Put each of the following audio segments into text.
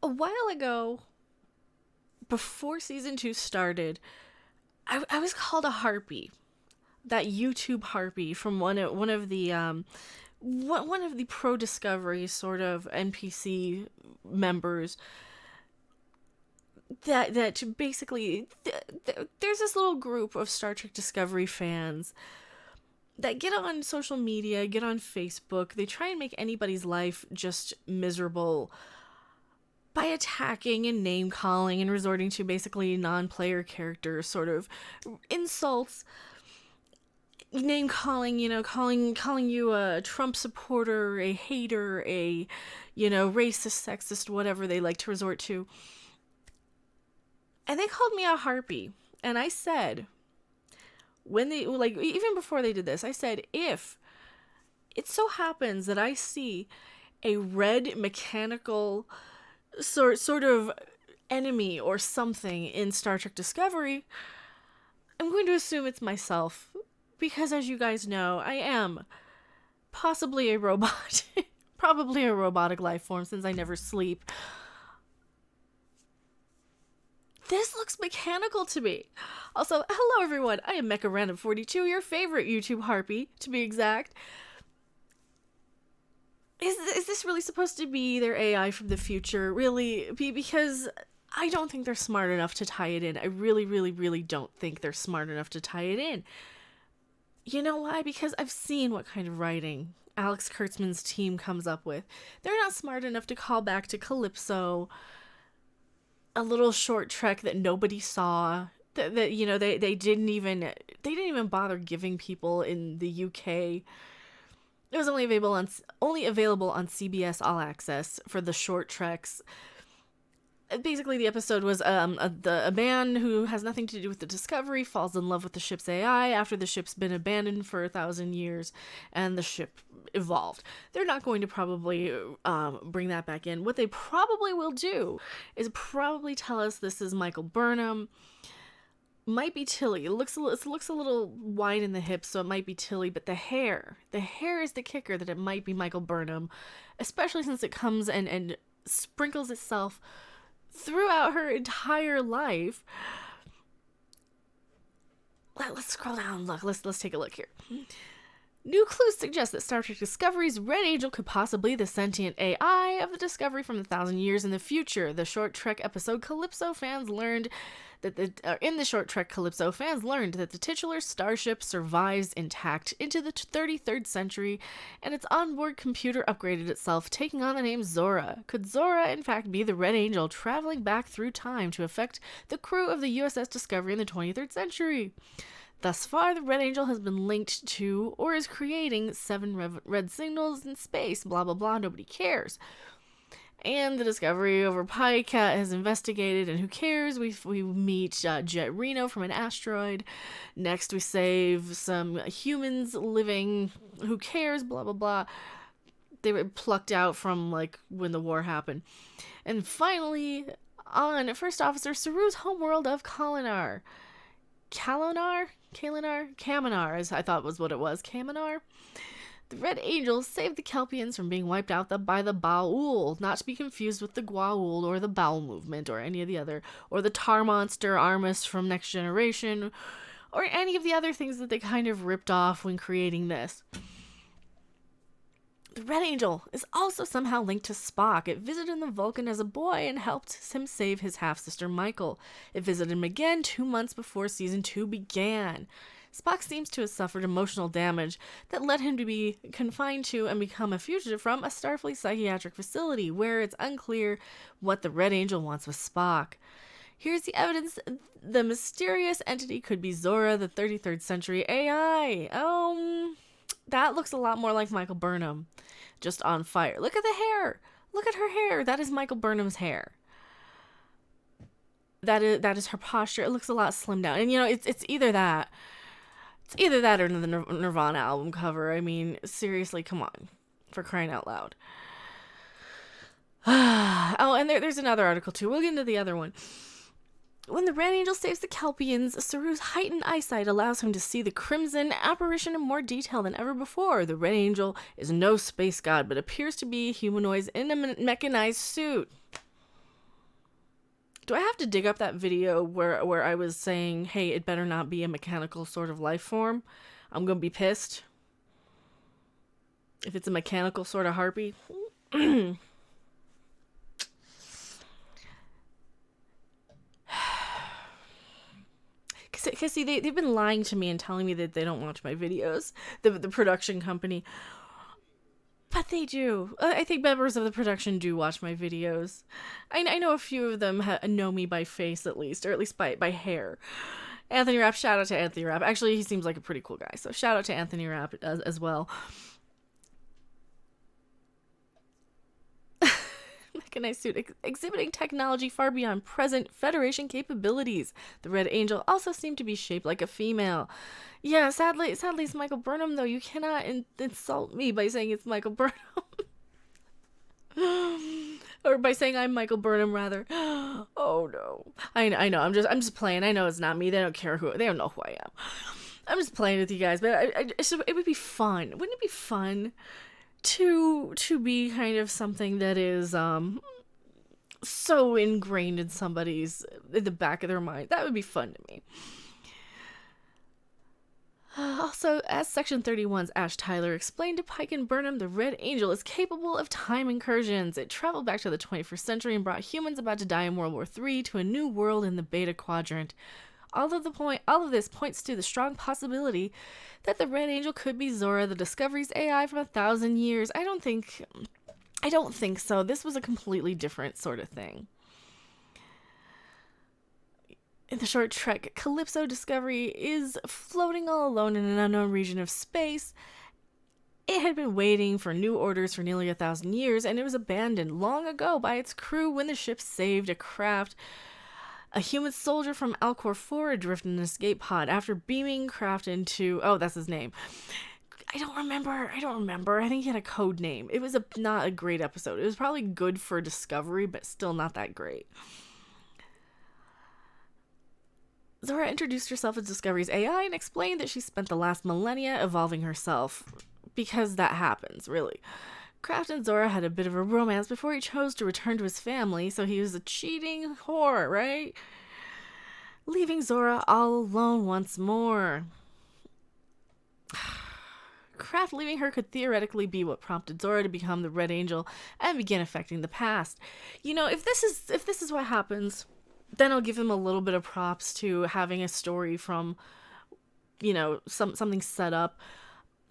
A while ago, before season 2 started, I was called a harpy. That YouTube harpy from one of the one of the pro Discovery sort of NPC members. That basically there's this little group of Star Trek Discovery fans that get on social media, get on Facebook. They try and make anybody's life just miserable by attacking and name calling and resorting to basically non-player character sort of insults, name calling, calling you a Trump supporter, a hater, a racist, sexist, whatever they like to resort to. And they called me a harpy. And I said, when they, like, even before they did this, I said, if it so happens that I see a red mechanical sort of enemy or something in Star Trek Discovery, I'm going to assume it's myself. Because as you guys know, I am possibly a robot. Probably a robotic life form since I never sleep. This looks mechanical to me. Also, hello everyone, I am Mecha Random 42, your favorite YouTube harpy, to be exact. Is this really supposed to be their AI from the future? Really? Because I don't think they're smart enough to tie it in. I really, really, really don't think they're smart enough to tie it in. You know why? Because I've seen what kind of writing Alex Kurtzman's team comes up with. They're not smart enough to call back to Calypso, a little short trek that nobody saw. That they didn't even bother giving people in the UK. It was only available on CBS All Access for the short treks. Basically, the episode was a man who has nothing to do with the Discovery falls in love with the ship's AI after the ship's been abandoned for 1,000 years and the ship evolved. They're not going to probably bring that back in. What they probably will do is probably tell us this is Michael Burnham. Might be Tilly. It looks a little wide in the hips, so it might be Tilly, but the hair is the kicker that it might be Michael Burnham, especially since it comes and sprinkles itself throughout her entire life. Let's scroll down. Look, let's take a look here. New clues suggest that Star Trek Discovery's Red Angel could possibly be the sentient AI of the Discovery from 1,000 years in the future. The short trek episode Calypso fans learned that the titular starship survives intact into the 33rd century, and its onboard computer upgraded itself, taking on the name Zora. Could Zora, in fact, be the Red Angel traveling back through time to affect the crew of the USS Discovery in the 23rd century? Thus far, the Red Angel has been linked to, or is creating, 7 red signals in space, blah blah blah, nobody cares. And the Discovery over Pycat has investigated, and who cares? We meet Jet Reno from an asteroid. Next, we save some humans living. Who cares? Blah, blah, blah. They were plucked out from, like, when the war happened. And finally, on First Officer Saru's homeworld of Kaminar, as I thought was what it was. Kaminar? The Red Angels saved the Kelpians from being wiped out by the Baul, not to be confused with the Gwaul or the Bowel Movement or any of the other, or the Tar Monster Armus from Next Generation, or any of the other things that they kind of ripped off when creating this. The Red Angel is also somehow linked to Spock. It visited the Vulcan as a boy and helped him save his half-sister Michael. It visited him again 2 months before Season 2 began. Spock seems to have suffered emotional damage that led him to be confined to and become a fugitive from a Starfleet psychiatric facility, where it's unclear what the Red Angel wants with Spock. Here's the evidence. The mysterious entity could be Zora, the 33rd century AI. That looks a lot more like Michael Burnham, just on fire. Look at the hair. Look at her hair. That is Michael Burnham's hair. That is her posture. It looks a lot slimmed down. And it's either that. It's either that or the Nirvana album cover. I mean, seriously, come on. For crying out loud. And there's another article too. We'll get into the other one. When the Red Angel saves the Kelpians, Saru's heightened eyesight allows him to see the Crimson apparition in more detail than ever before. The Red Angel is no space god, but appears to be humanoids in a mechanized suit. Do I have to dig up that video where I was saying, hey, it better not be a mechanical sort of life form? I'm gonna be pissed if it's a mechanical sort of harpy. Because see, they've been lying to me and telling me that they don't watch my videos, the production company. But they do. I think members of the production do watch my videos. I know a few of them know me by face at least, or at least by hair. Anthony Rapp, shout out to Anthony Rapp. Actually, he seems like a pretty cool guy, so shout out to Anthony Rapp as well. Mechanized suit exhibiting technology far beyond present Federation capabilities. The Red Angel also seemed to be shaped like a female. Yeah, sadly, it's Michael Burnham, though. You cannot insult me by saying it's Michael Burnham. Or by saying I'm Michael Burnham, rather. Oh, no. I know, I'm just playing. I know it's not me. They don't care they don't know who I am. I'm just playing with you guys, but it would be fun. Wouldn't it be fun to be kind of something that is so ingrained in the back of their mind? That would be fun to me. Also, as Section 31's Ash Tyler explained to Pike and Burnham, the Red Angel is capable of time incursions. It traveled back to the 21st century and brought humans about to die in World War III to a new world in the Beta Quadrant. All of this points to the strong possibility that the Red Angel could be Zora, the Discovery's AI from 1,000 years. I don't think so. This was a completely different sort of thing. In the short trek, Calypso Discovery is floating all alone in an unknown region of space. It had been waiting for new orders for nearly 1,000 years, and it was abandoned long ago by its crew when the ship saved a craft. A human soldier from Alcor 4 adrift in an escape pod after beaming craft into... Oh, that's his name. I don't remember. I think he had a code name. It was not a great episode. It was probably good for Discovery, but still not that great. Zora introduced herself as Discovery's AI and explained that she spent the last millennia evolving herself. Because that happens, really. Kraft and Zora had a bit of a romance before he chose to return to his family, so he was a cheating whore, right? Leaving Zora all alone once more. Kraft leaving her could theoretically be what prompted Zora to become the Red Angel and begin affecting the past. You know, if this is what happens, then I'll give him a little bit of props to having a story from, you know, something set up.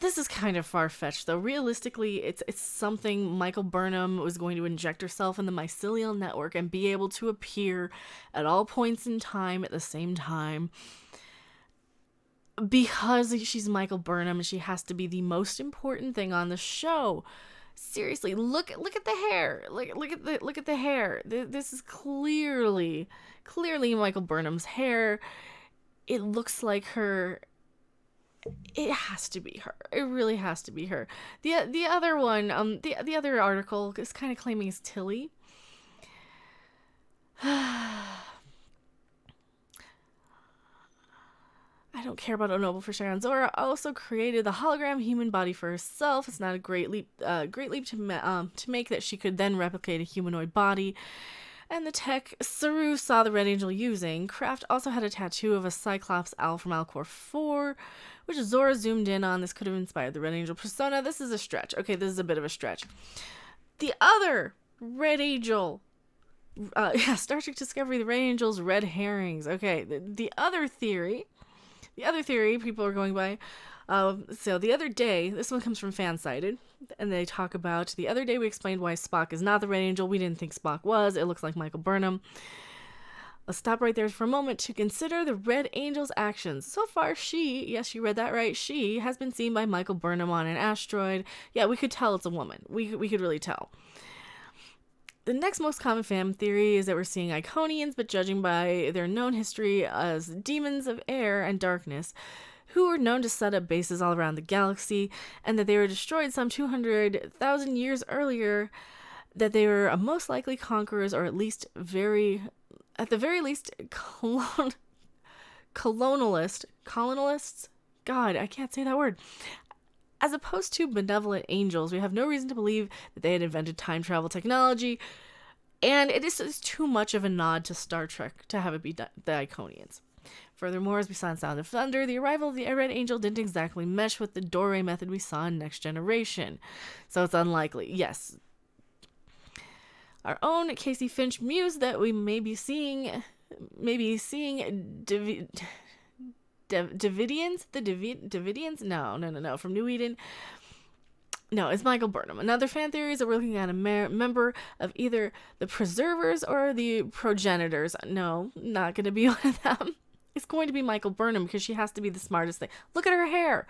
This is kind of far-fetched, though. Realistically, it's something Michael Burnham was going to inject herself in the mycelial network and be able to appear at all points in time at the same time. Because she's Michael Burnham and she has to be the most important thing on the show. Seriously, look at the hair. Look at the hair. This is clearly Michael Burnham's hair. It looks like her. It has to be her. It really has to be her. The other one, the other article is kind of claiming it's Tilly. I don't care about Onoble for Sharon. Zora also created the hologram human body for herself. It's not a great leap to make that she could then replicate a humanoid body. And the tech Saru saw the Red Angel using. Kraft also had a tattoo of a Cyclops owl from Alcor 4, which Zora zoomed in on. This could have inspired the Red Angel persona. This is a stretch. Okay, this is a bit of a stretch. The other Red Angel... Star Trek Discovery, the Red Angel's red herrings. Okay, the other theory people are going by. So the other day, this one comes from Fansided, and they talk about the other day we explained why Spock is not the Red Angel. We didn't think Spock was. It looks like Michael Burnham. Let's stop right there for a moment to consider the Red Angel's actions. So far, yes, you read that right, she has been seen by Michael Burnham on an asteroid. Yeah, we could tell it's a woman. We could really tell. The next most common fan theory is that we're seeing Iconians, but judging by their known history as demons of air and darkness, who were known to set up bases all around the galaxy, and that they were destroyed some 200,000 years earlier, that they were most likely conquerors, or at the very least, colonialists? God, I can't say that word. As opposed to benevolent angels, we have no reason to believe that they had invented time travel technology. And it's too much of a nod to Star Trek to have it be the Iconians. Furthermore, as we saw in Sound of Thunder, the arrival of the Red Angel didn't exactly mesh with the doorway method we saw in Next Generation. So it's unlikely. Yes. Our own Casey Finch mused that we may be seeing Davidians? The Davidians? No. From New Eden. No, it's Michael Burnham. Another fan theory is that we're looking at a member of either the Preservers or the Progenitors. No, not going to be one of them. It's going to be Michael Burnham because she has to be the smartest thing. Look at her hair.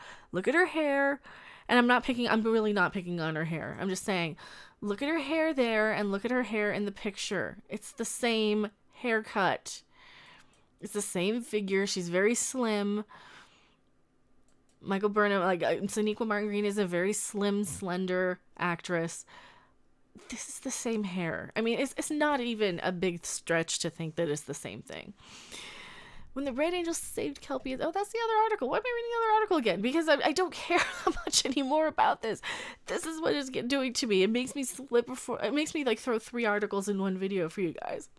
And I'm really not picking on her hair. I'm just saying, look at her hair there and look at her hair in the picture. It's the same haircut. It's the same figure. She's very slim. Michael Burnham, Sonequa Martin Green is a very slim, slender actress. This is the same hair. I mean, it's not even a big stretch to think that it's the same thing. When the Red Angel saved Kelpie, that's the other article. Why am I reading the other article again? Because I don't care that much anymore about this. This is what it's doing to me. It makes me it makes me throw 3 articles in one video for you guys.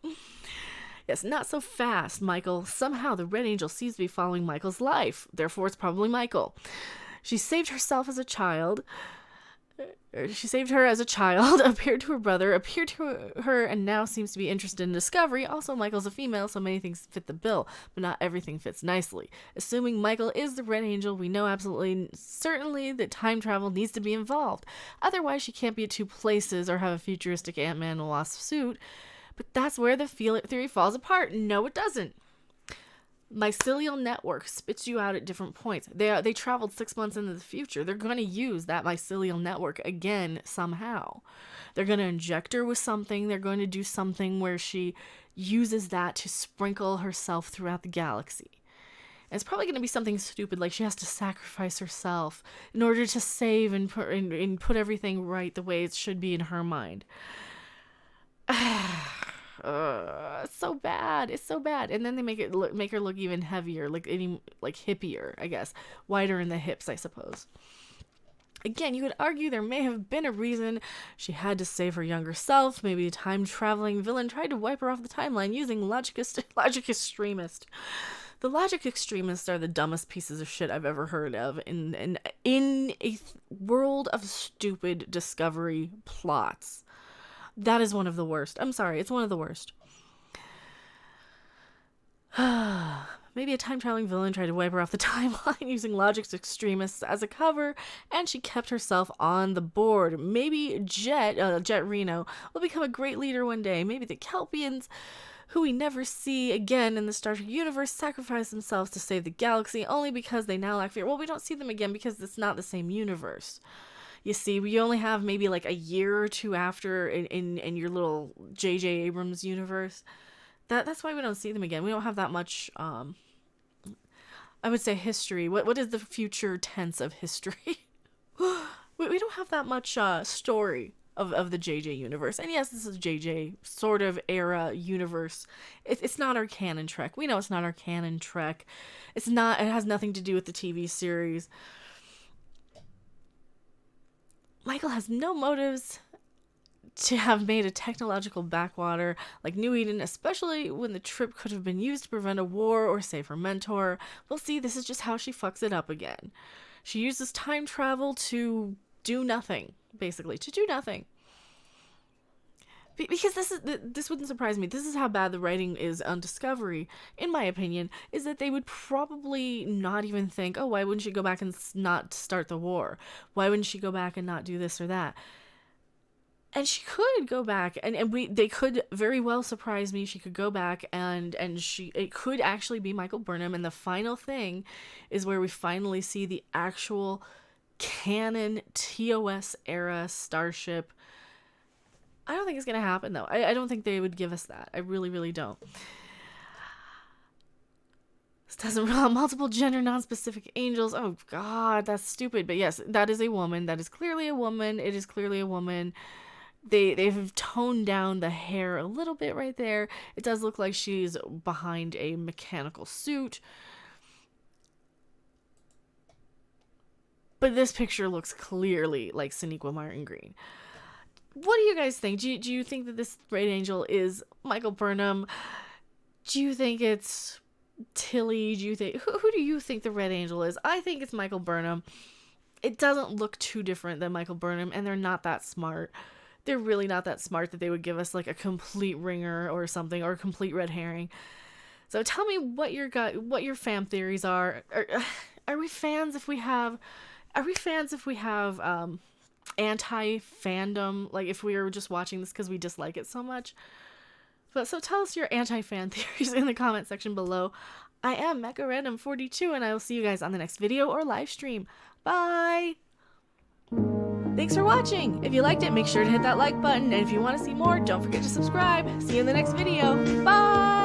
Yes, not so fast, Michael. Somehow the Red Angel seems to be following Michael's life. Therefore, it's probably Michael. She saved herself as a child. She saved her as a child, appeared to her brother, appeared to her, and now seems to be interested in Discovery. Also, Michael's a female, so many things fit the bill, but not everything fits nicely. Assuming Michael is the Red Angel, we know absolutely certainly that time travel needs to be involved. Otherwise, she can't be at 2 places or have a futuristic Ant-Man and Wasp suit. But that's where the theory falls apart. No, it doesn't. Mycelial network spits you out at different points. They traveled 6 months into the future. They're going to use that mycelial network again somehow. They're going to inject her with something. They're going to do something where she uses that to sprinkle herself throughout the galaxy. And it's probably going to be something stupid, like she has to sacrifice herself in order to save and put everything right the way it should be in her mind. It's so bad. And then they make her look even heavier, like hippier, I guess, wider in the hips, I suppose. Again, you could argue there may have been a reason she had to save her younger self. Maybe a time-traveling villain tried to wipe her off the timeline using logic extremist. The logic extremists are the dumbest pieces of shit I've ever heard of in a world of stupid Discovery plots. That is one of the worst. I'm sorry, it's one of the worst. Maybe a time-traveling villain tried to wipe her off the timeline using Logic's extremists as a cover, and she kept herself on the board. Maybe Jet Reno will become a great leader one day. Maybe the Kelpians, who we never see again in the Star Trek universe, sacrifice themselves to save the galaxy only because they now lack fear. Well, we don't see them again because it's not the same universe. You see, we only have maybe a year or 2 after in your little J.J. Abrams universe. That's why we don't see them again. We don't have that much, I would say, history. What is the future tense of history? we don't have that much story of the J.J. universe. And yes, this is J.J. sort of era universe. It's not our canon Trek. We know it's not our canon Trek. It has nothing to do with the TV series. Michael has no motives to have made a technological backwater like New Eden, especially when the trip could have been used to prevent a war or save her mentor. We'll see, this is just how she fucks it up again. She uses time travel to do nothing, basically, to do nothing. Because this wouldn't surprise me. This is how bad the writing is on Discovery, in my opinion, is that they would probably not even think, oh, why wouldn't she go back and not start the war? Why wouldn't she go back and not do this or that? And she could go back, and they could very well surprise me. She could go back, and it could actually be Michael Burnham, and the final thing is where we finally see the actual canon TOS era starship. I don't think it's going to happen, though. I don't think they would give us that. I really, really don't. This doesn't rule out multiple gender non-specific angels. Oh, God, that's stupid. But yes, that is a woman. That is clearly a woman. It is clearly a woman. They've toned down the hair a little bit right there. It does look like she's behind a mechanical suit. But this picture looks clearly like Sonequa Martin Green. what do you guys think? Do you think that this Red Angel is Michael Burnham? Do you think it's Tilly? Do you think who do you think the Red Angel is? I think it's Michael Burnham. It doesn't look too different than Michael Burnham, and they're not that smart. They're really not that smart that they would give us like a complete ringer or something, or a complete red herring. So tell me what your fan theories are. Are we fans if we have? Are we fans if we have anti-fandom? Like if we are just watching this because we dislike it so much? But so tell us your anti-fan theories in the comment section below. I am Mecha Random 42, and I will see you guys on the next video or live stream. Bye! Thanks for watching! If you liked it, make sure to hit that like button, and if you want to see more, don't forget to subscribe. See you in the next video. Bye!